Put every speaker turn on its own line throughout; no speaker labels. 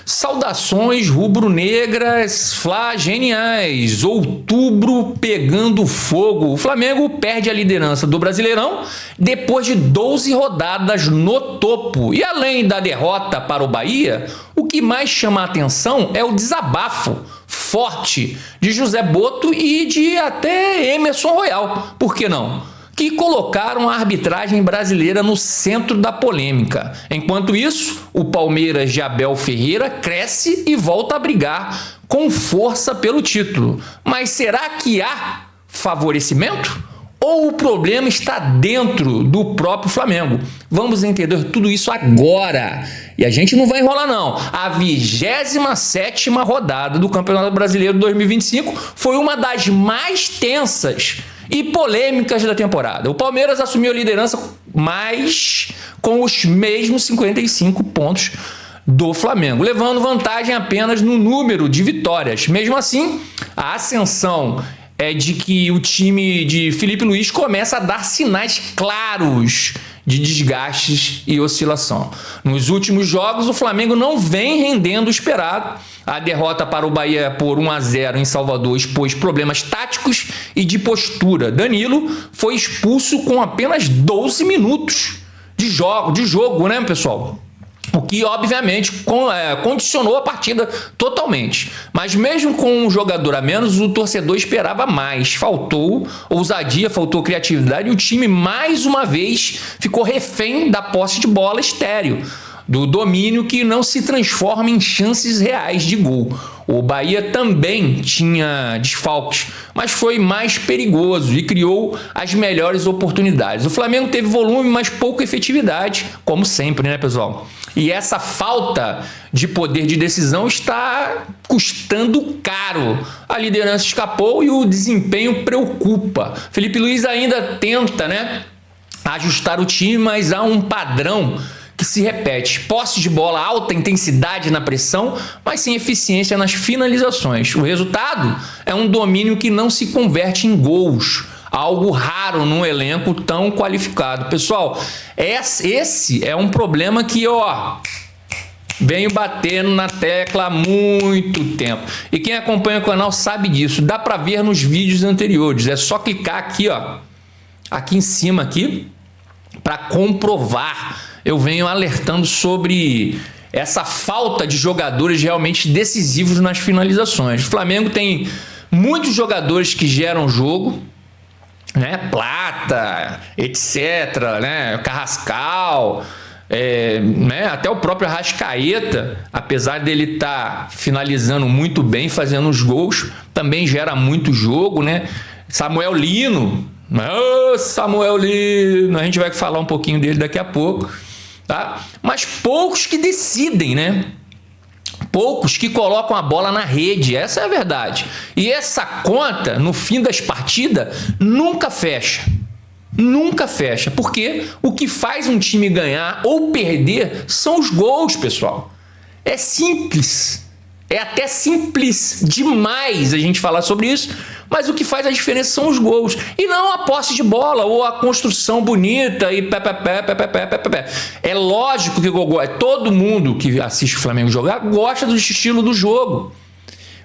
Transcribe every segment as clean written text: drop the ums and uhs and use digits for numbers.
Saudações rubro-negras flageniais. Outubro pegando fogo. O Flamengo perde a liderança do Brasileirão depois de 12 rodadas no topo. E além da derrota para o Bahia, o que mais chama a atenção é o desabafo forte de José Boto e de até Emerson Royal. Por que não? Que colocaram a arbitragem brasileira no centro da polêmica. Enquanto isso, o Palmeiras de Abel Ferreira cresce e volta a brigar com força pelo título. Mas será que há favorecimento? Ou o problema está dentro do próprio Flamengo? Vamos entender tudo isso agora. E a gente não vai enrolar não. A 27ª rodada do Campeonato Brasileiro 2025 foi uma das mais tensas e polêmicas da temporada. O Palmeiras assumiu a liderança, mas com os mesmos 55 pontos do Flamengo, levando vantagem apenas no número de vitórias. Mesmo assim, a ascensão é de que o time de Felipe Luiz começa a dar sinais claros de desgastes e oscilação. Nos últimos jogos, o Flamengo não vem rendendo o esperado. A derrota para o Bahia por 1-0 em Salvador expôs problemas táticos e de postura. Danilo foi expulso com apenas 12 minutos de jogo, né, pessoal? O que, obviamente, condicionou a partida totalmente. Mas mesmo com um jogador a menos, o torcedor esperava mais. Faltou ousadia, faltou criatividade e o time, mais uma vez, ficou refém da posse de bola estéril, do domínio que não se transforma em chances reais de gol. O Bahia também tinha desfalques, mas foi mais perigoso e criou as melhores oportunidades. O Flamengo teve volume, mas pouca efetividade, como sempre, né, pessoal? E essa falta de poder de decisão está custando caro. A liderança escapou e o desempenho preocupa. Felipe Luiz ainda tenta, né, ajustar o time, mas há um padrão que se repete: posse de bola, alta intensidade na pressão, mas sem eficiência nas finalizações. O resultado é um domínio que não se converte em gols, algo raro num elenco tão qualificado. Pessoal, esse é um problema que, venho batendo na tecla há muito tempo. E quem acompanha o canal sabe disso. Dá para ver nos vídeos anteriores. É só clicar aqui, aqui em cima aqui, para comprovar. Eu venho alertando sobre essa falta de jogadores realmente decisivos nas finalizações. O Flamengo tem muitos jogadores que geram jogo, né? Plata, etc., né? Carrascal, né? Até o próprio Arrascaeta, apesar dele estar finalizando muito bem, fazendo os gols, também gera muito jogo, né? Samuel Lino, a gente vai falar um pouquinho dele daqui a pouco. Tá? Mas poucos que decidem, né? Poucos que colocam a bola na rede, essa é a verdade. E essa conta, no fim das partidas, nunca fecha. Nunca fecha, porque o que faz um time ganhar ou perder são os gols, pessoal. É simples. É até simples demais a gente falar sobre isso, mas o que faz a diferença são os gols, e não a posse de bola ou a construção bonita e É lógico que todo mundo que assiste o Flamengo jogar gosta do estilo do jogo,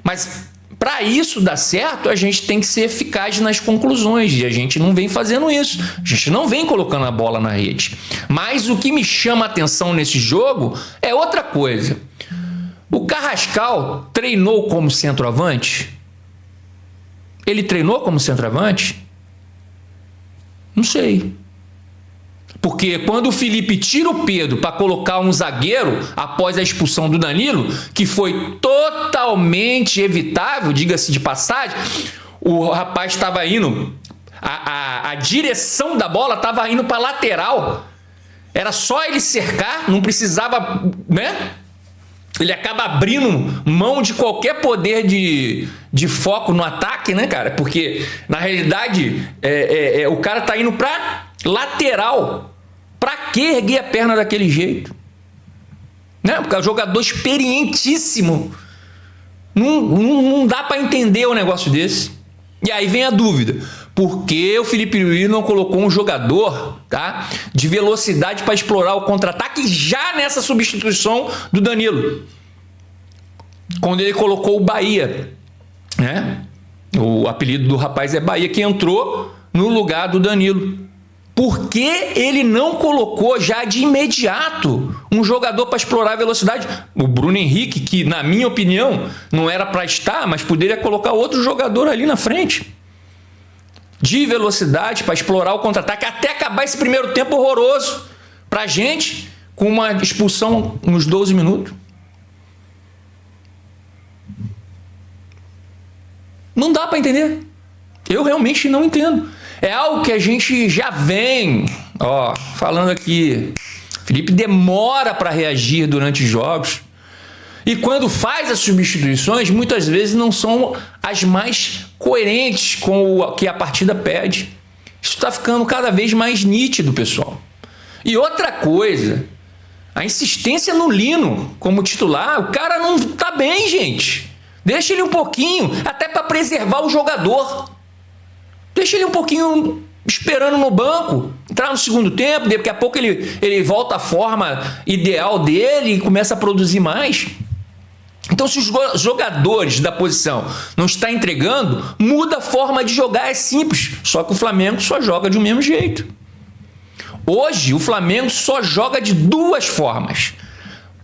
mas para isso dar certo, a gente tem que ser eficaz nas conclusões, e a gente não vem fazendo isso, a gente não vem colocando a bola na rede. Mas o que me chama a atenção nesse jogo é outra coisa. O Carrascal treinou como centroavante? Ele treinou como centroavante? Não sei. Porque quando o Felipe tira o Pedro para colocar um zagueiro após a expulsão do Danilo, que foi totalmente evitável, diga-se de passagem, o rapaz estava indo, a direção da bola estava indo para a lateral. Era só ele cercar, não precisava, né? Ele acaba abrindo mão de qualquer poder de foco no ataque, né, cara? Porque, na realidade, o cara tá indo pra lateral. Pra que erguer a perna daquele jeito? Né? Porque é um jogador experientíssimo. Não dá pra entender um negócio desse. E aí vem a dúvida. Por que o Felipe Luiz não colocou um jogador, tá, de velocidade para explorar o contra-ataque já nessa substituição do Danilo? quando ele colocou o Bahia, né? O apelido do rapaz é Bahia, que entrou no lugar do Danilo. Por que ele não colocou já de imediato um jogador para explorar a velocidade? O Bruno Henrique, que na minha opinião não era para estar, mas poderia colocar outro jogador ali na frente. De velocidade para explorar o contra-ataque até acabar esse primeiro tempo horroroso para a gente, com uma expulsão nos 12 minutos. Não dá para entender. Eu realmente não entendo. É algo que a gente já vem, falando aqui. Felipe demora para reagir durante os jogos. E quando faz as substituições, muitas vezes não são as mais coerentes com o que a partida pede. Isso está ficando cada vez mais nítido, pessoal. E outra coisa, a insistência no Lino como titular, o cara não está bem, gente. Deixa ele um pouquinho, até para preservar o jogador. Deixa ele um pouquinho esperando no banco, entrar no segundo tempo, daqui a pouco ele volta à forma ideal dele e começa a produzir mais. Então, se os jogadores da posição não estão entregando, muda a forma de jogar, é simples. Só que o Flamengo só joga de um mesmo jeito. Hoje, o Flamengo só joga de duas formas.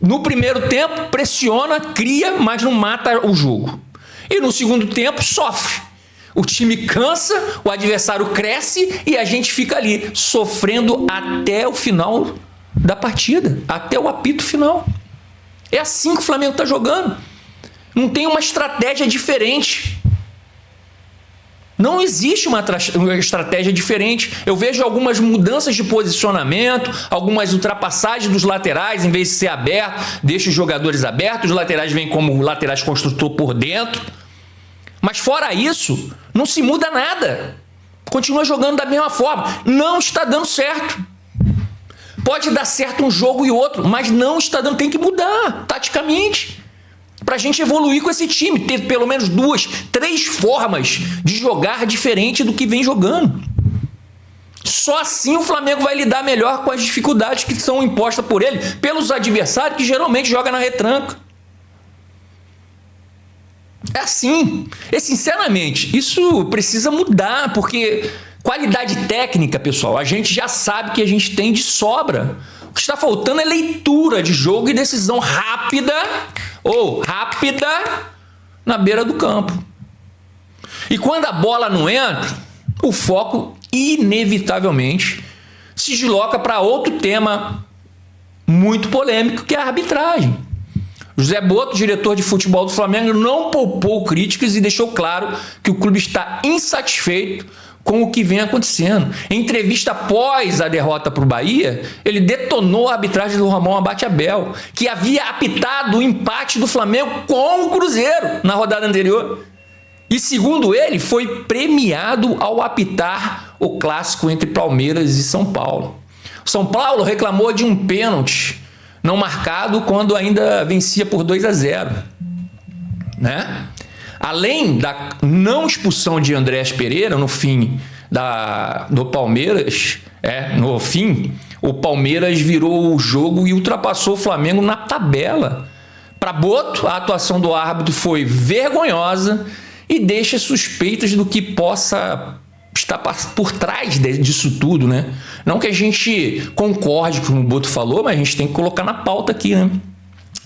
No primeiro tempo, pressiona, cria, mas não mata o jogo. E no segundo tempo, sofre. O time cansa, o adversário cresce e a gente fica ali, sofrendo até o final da partida, até o apito final. É assim que o Flamengo está jogando. Não tem uma estratégia diferente. Não existe uma estratégia diferente. Eu vejo algumas mudanças de posicionamento, algumas ultrapassagens dos laterais, em vez de ser aberto, deixa os jogadores abertos, os laterais vêm como laterais construtor por dentro. Mas fora isso, não se muda nada. Continua jogando da mesma forma. Não está dando certo. Pode dar certo um jogo e outro, mas não está dando. Tem que mudar, taticamente. Para a gente evoluir com esse time, ter pelo menos 2, 3 formas de jogar diferente do que vem jogando. Só assim o Flamengo vai lidar melhor com as dificuldades que são impostas por ele, pelos adversários que geralmente jogam na retranca. É assim. E sinceramente, isso precisa mudar, porque qualidade técnica, pessoal, a gente já sabe que a gente tem de sobra. O que está faltando é leitura de jogo e decisão rápida na beira do campo. E quando a bola não entra, o foco inevitavelmente se desloca para outro tema muito polêmico, que é a arbitragem. José Botto, diretor de futebol do Flamengo, não poupou críticas e deixou claro que o clube está insatisfeito com o que vem acontecendo. Em entrevista após a derrota para o Bahia, ele detonou a arbitragem do Ramon Abate Abel, que havia apitado o empate do Flamengo com o Cruzeiro na rodada anterior. E, segundo ele, foi premiado ao apitar o clássico entre Palmeiras e São Paulo. O São Paulo reclamou de um pênalti não marcado quando ainda vencia por 2-0, né? Além da não expulsão de Andrés Pereira no fim do Palmeiras, no fim, o Palmeiras virou o jogo e ultrapassou o Flamengo na tabela. Para Botto, a atuação do árbitro foi vergonhosa e deixa suspeitas do que possa estar por trás disso tudo, né? Não que a gente concorde com o que o Botto falou, mas a gente tem que colocar na pauta aqui, né?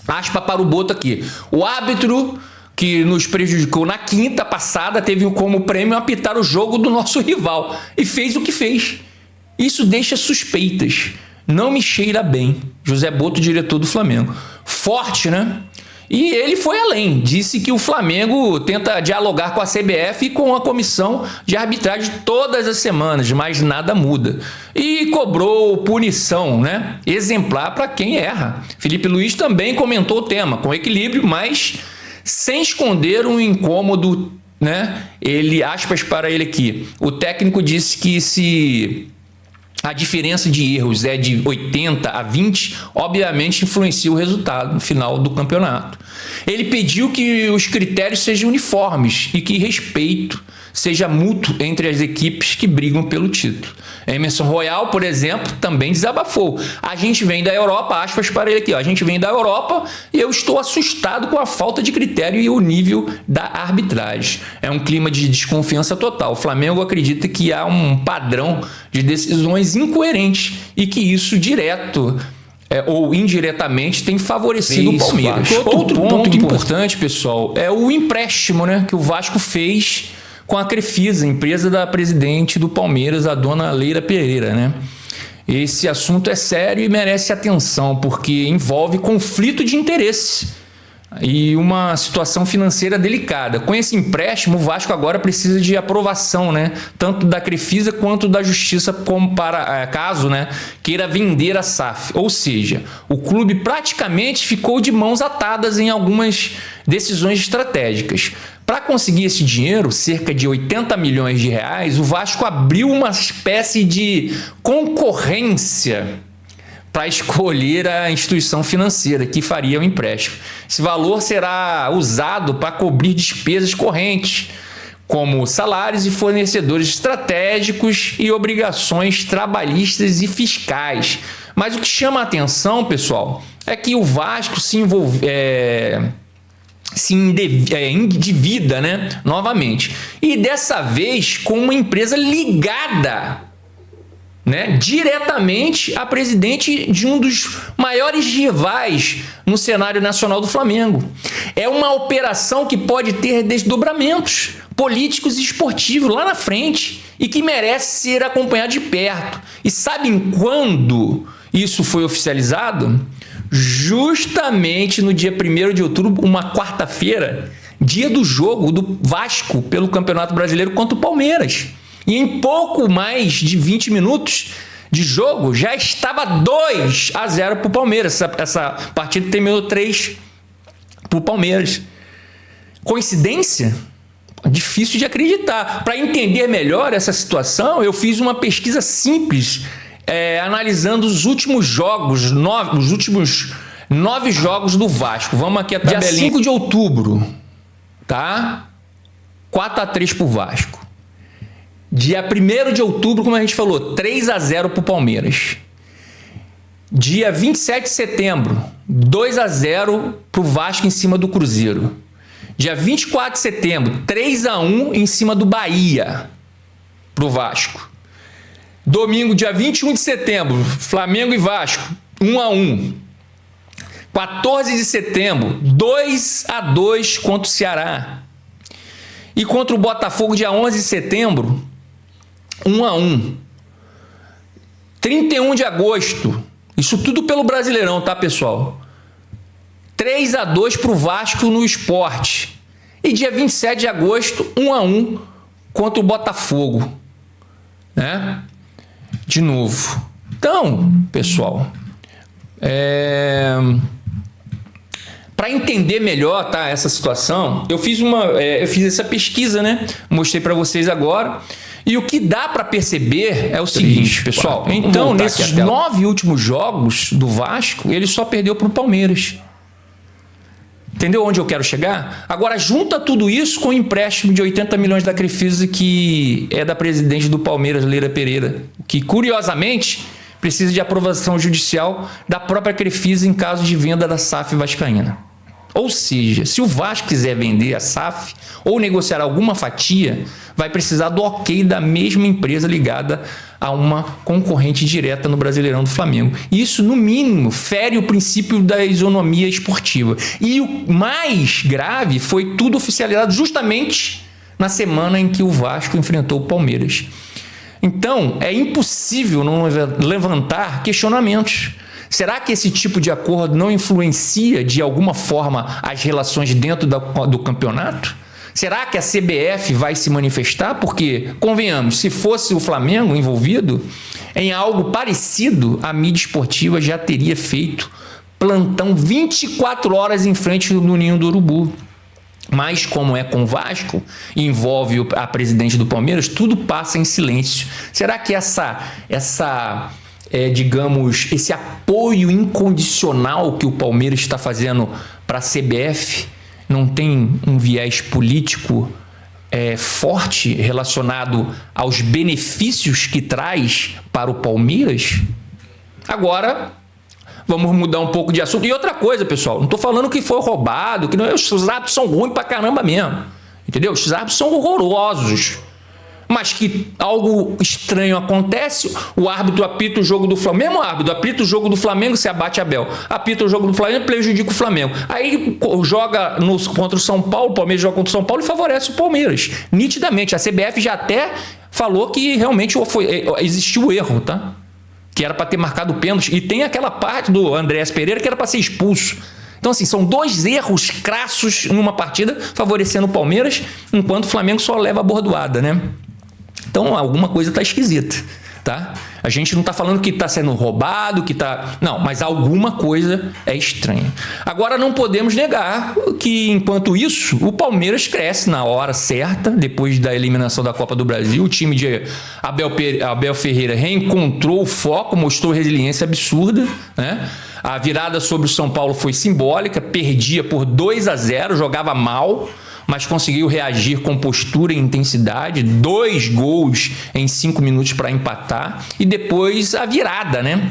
Aspa para o Botto aqui. O árbitro que nos prejudicou na quinta passada teve como prêmio apitar o jogo do nosso rival e fez o que fez. Isso deixa suspeitas. Não me cheira bem. José Botto, diretor do Flamengo. Forte, né? E ele foi além. Disse que o Flamengo tenta dialogar com a CBF e com a comissão de arbitragem todas as semanas, mas nada muda. E cobrou punição, né? Exemplar para quem erra. Felipe Luiz também comentou o tema, com equilíbrio, mas sem esconder um incômodo, né? Ele, aspas para ele aqui, o técnico disse que se a diferença de erros é de 80 a 20, obviamente influencia o resultado no final do campeonato. Ele pediu que os critérios sejam uniformes e que respeito seja mútuo entre as equipes que brigam pelo título. Emerson Royal, por exemplo, também desabafou. A gente vem da Europa, aspas para ele aqui, ó, a gente vem da Europa e eu estou assustado com a falta de critério e o nível da arbitragem. É um clima de desconfiança total. O Flamengo acredita que há um padrão de decisões incoerentes e que isso direto ou indiretamente tem favorecido o Palmeiras. Outro ponto importante, pessoal, é o empréstimo, né, que o Vasco fez com a Crefisa, empresa da presidente do Palmeiras, a dona Leila Pereira, né? Esse assunto é sério e merece atenção, porque envolve conflito de interesse e uma situação financeira delicada. Com esse empréstimo, o Vasco agora precisa de aprovação, né? Tanto da Crefisa quanto da Justiça, como para caso, né, queira vender a SAF. Ou seja, o clube praticamente ficou de mãos atadas em algumas decisões estratégicas. Para conseguir esse dinheiro, cerca de 80 milhões de reais, o Vasco abriu uma espécie de concorrência para escolher a instituição financeira que faria o empréstimo. Esse valor será usado para cobrir despesas correntes, como salários e fornecedores estratégicos e obrigações trabalhistas e fiscais. Mas o que chama a atenção, pessoal, é que o Vasco se endivida, né, novamente. E dessa vez com uma empresa ligada, né, diretamente a presidente de um dos maiores rivais no cenário nacional do Flamengo. É uma operação que pode ter desdobramentos políticos e esportivos lá na frente e que merece ser acompanhada de perto. E sabem quando isso foi oficializado? Justamente no dia 1º de outubro, uma quarta-feira, dia do jogo do Vasco pelo Campeonato Brasileiro contra o Palmeiras. E em pouco mais de 20 minutos de jogo, já estava 2-0 para o Palmeiras. Essa partida terminou 3 para o Palmeiras. Coincidência? Difícil de acreditar. Para entender melhor essa situação, eu fiz uma pesquisa simples, analisando os últimos jogos, os últimos 9 jogos do Vasco. Vamos aqui a tabelinha. Dia 5 de outubro, tá? 4-3 pro Vasco. Dia 1º de outubro, como a gente falou, 3-0 pro Palmeiras. Dia 27 de setembro, 2-0 pro Vasco em cima do Cruzeiro. Dia 24 de setembro, 3-1 em cima do Bahia pro Vasco. Domingo, dia 21 de setembro, Flamengo e Vasco, 1-1. 14 de setembro, 2-2 contra o Ceará. E contra o Botafogo, dia 11 de setembro, 1-1. 31 de agosto, isso tudo pelo Brasileirão, tá, pessoal? 3-2 para o Vasco no Sport. E dia 27 de agosto, 1-1 contra o Botafogo, né? De novo. Então, pessoal, para entender melhor, tá, essa situação, eu fiz essa pesquisa, né? Mostrei para vocês agora. E o que dá para perceber é o seguinte, pessoal. Então, nesses 9 últimos jogos do Vasco, ele só perdeu para o Palmeiras. Entendeu onde eu quero chegar? Agora, junta tudo isso com o empréstimo de 80 milhões da Crefisa, que é da presidente do Palmeiras, Leila Pereira, que, curiosamente, precisa de aprovação judicial da própria Crefisa em caso de venda da SAF vascaína. Ou seja, se o Vasco quiser vender a SAF ou negociar alguma fatia, vai precisar do ok da mesma empresa ligada a uma concorrente direta no Brasileirão do Flamengo. Isso, no mínimo, fere o princípio da isonomia esportiva. E o mais grave foi tudo oficializado justamente na semana em que o Vasco enfrentou o Palmeiras. Então, é impossível não levantar questionamentos. Será que esse tipo de acordo não influencia de alguma forma as relações dentro do campeonato? Será que a CBF vai se manifestar? Porque, convenhamos, se fosse o Flamengo envolvido em algo parecido, a mídia esportiva já teria feito plantão 24 horas em frente no Ninho do Urubu. Mas como é com o Vasco, envolve a presidente do Palmeiras, tudo passa em silêncio. Será que digamos, esse apoio incondicional que o Palmeiras está fazendo para a CBF não tem um viés político forte relacionado aos benefícios que traz para o Palmeiras? Agora, vamos mudar um pouco de assunto. E outra coisa, pessoal, não estou falando que foi roubado, que não, os árbitros são ruins pra caramba mesmo, entendeu? Os árbitros são horrorosos. Mas que algo estranho acontece, o árbitro apita o jogo do Flamengo, mesmo árbitro apita o jogo do Flamengo, se abate Abel, apita o jogo do Flamengo, prejudica o Flamengo. Aí joga contra o São Paulo, o Palmeiras joga contra o São Paulo e favorece o Palmeiras. Nitidamente, a CBF já até falou que realmente existiu erro, tá? Que era para ter marcado pênalti. E tem aquela parte do Andréas Pereira que era para ser expulso. Então, assim, são dois erros crassos numa partida favorecendo o Palmeiras, enquanto o Flamengo só leva a bordoada, né? Então, alguma coisa está esquisita, tá? A gente não está falando que está sendo roubado, que está... Não, mas alguma coisa é estranha. Agora, não podemos negar que, enquanto isso, o Palmeiras cresce na hora certa, depois da eliminação da Copa do Brasil. O time de Abel Ferreira reencontrou o foco, mostrou resiliência absurda, né? A virada sobre o São Paulo foi simbólica, perdia por 2-0, jogava mal, mas conseguiu reagir com postura e intensidade, 2 gols em 5 minutos para empatar, e depois a virada, né?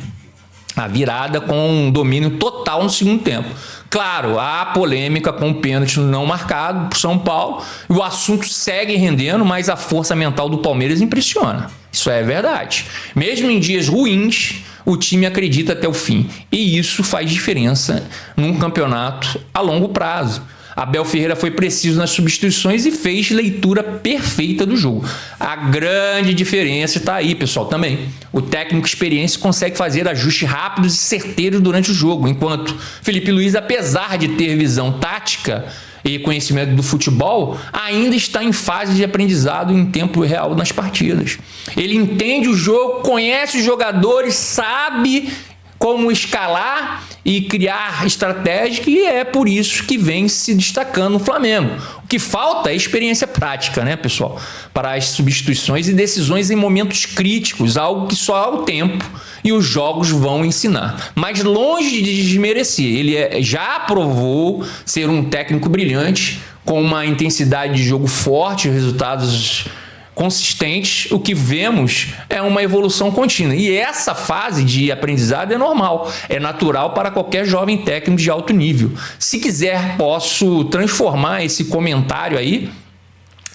A virada com um domínio total no segundo tempo. Claro, há polêmica com o pênalti não marcado por São Paulo, e o assunto segue rendendo, mas a força mental do Palmeiras impressiona. Isso é verdade. Mesmo em dias ruins, o time acredita até o fim, e isso faz diferença num campeonato a longo prazo. Abel Ferreira foi preciso nas substituições e fez leitura perfeita do jogo. A grande diferença está aí, pessoal, também. O técnico experiência consegue fazer ajustes rápidos e certeiros durante o jogo, enquanto Felipe Luiz, apesar de ter visão tática e conhecimento do futebol, ainda está em fase de aprendizado em tempo real nas partidas. Ele entende o jogo, conhece os jogadores, sabe como escalar e criar estratégia, e é por isso que vem se destacando no Flamengo. O que falta é experiência prática, né, pessoal? Para as substituições e decisões em momentos críticos, algo que só o tempo e os jogos vão ensinar. Mas longe de desmerecer, ele já provou ser um técnico brilhante, com uma intensidade de jogo forte, resultados consistentes. O que vemos é uma evolução contínua. E essa fase de aprendizado é normal, é natural para qualquer jovem técnico de alto nível. Se quiser, posso transformar esse comentário aí,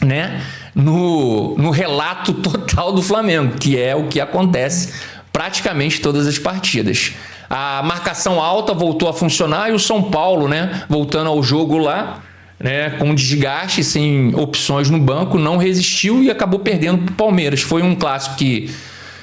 né, no relato total do Flamengo, que é o que acontece praticamente todas as partidas. A marcação alta voltou a funcionar e o São Paulo, né, voltando ao jogo lá, né, com desgaste, sem opções no banco, não resistiu e acabou perdendo para o Palmeiras. Foi um clássico que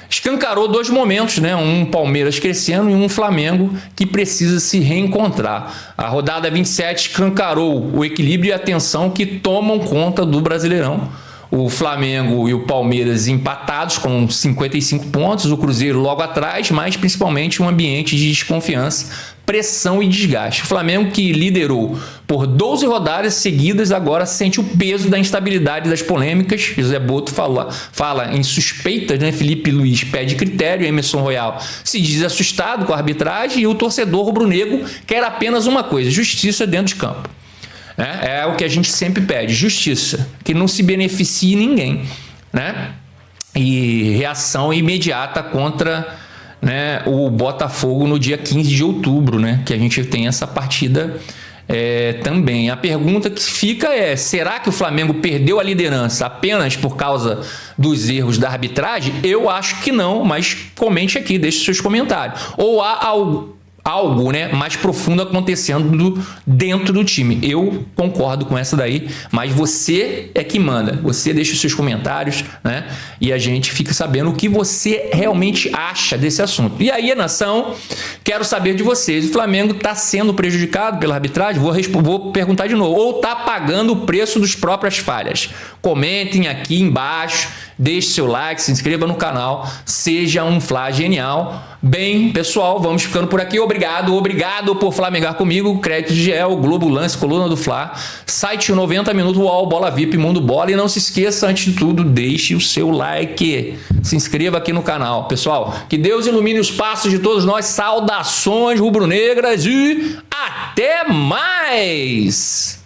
escancarou 2 momentos, né? Um Palmeiras crescendo e um Flamengo que precisa se reencontrar. A rodada 27 escancarou o equilíbrio e a tensão que tomam conta do Brasileirão. O Flamengo e o Palmeiras empatados com 55 pontos, o Cruzeiro logo atrás, mas principalmente um ambiente de desconfiança, pressão e desgaste. O Flamengo, que liderou por 12 rodadas seguidas, agora sente o peso da instabilidade das polêmicas. José Boto fala em suspeitas, né? Felipe Luiz pede critério, Emerson Royal se diz assustado com a arbitragem e o torcedor rubro-negro quer apenas uma coisa: justiça dentro de campo. É o que a gente sempre pede, justiça, que não se beneficie ninguém, né? E reação imediata contra, né, o Botafogo no dia 15 de outubro, né? Que a gente tem essa partida também. A pergunta que fica é: será que o Flamengo perdeu a liderança apenas por causa dos erros da arbitragem? Eu acho que não, mas comente aqui, deixe seus comentários. Ou há algo, né, mais profundo acontecendo dentro do time? Eu concordo com essa daí, mas você é que manda. Você deixa os seus comentários, né, e a gente fica sabendo o que você realmente acha desse assunto. E aí, nação, quero saber de vocês: o Flamengo está sendo prejudicado pela arbitragem? Vou perguntar de novo. Ou está pagando o preço das próprias falhas? Comentem aqui embaixo. deixe seu like, se inscreva no canal, seja um Fla genial. Bem, pessoal, vamos ficando por aqui. Obrigado por flamengar comigo. Crédito de GL, Globo Lance, Coluna do Fla, site 90 Minutos, UOL, Bola VIP, Mundo Bola. E não se esqueça, antes de tudo, deixe o seu like. Se inscreva aqui no canal. Pessoal, que Deus ilumine os passos de todos nós. Saudações rubro-negras e até mais!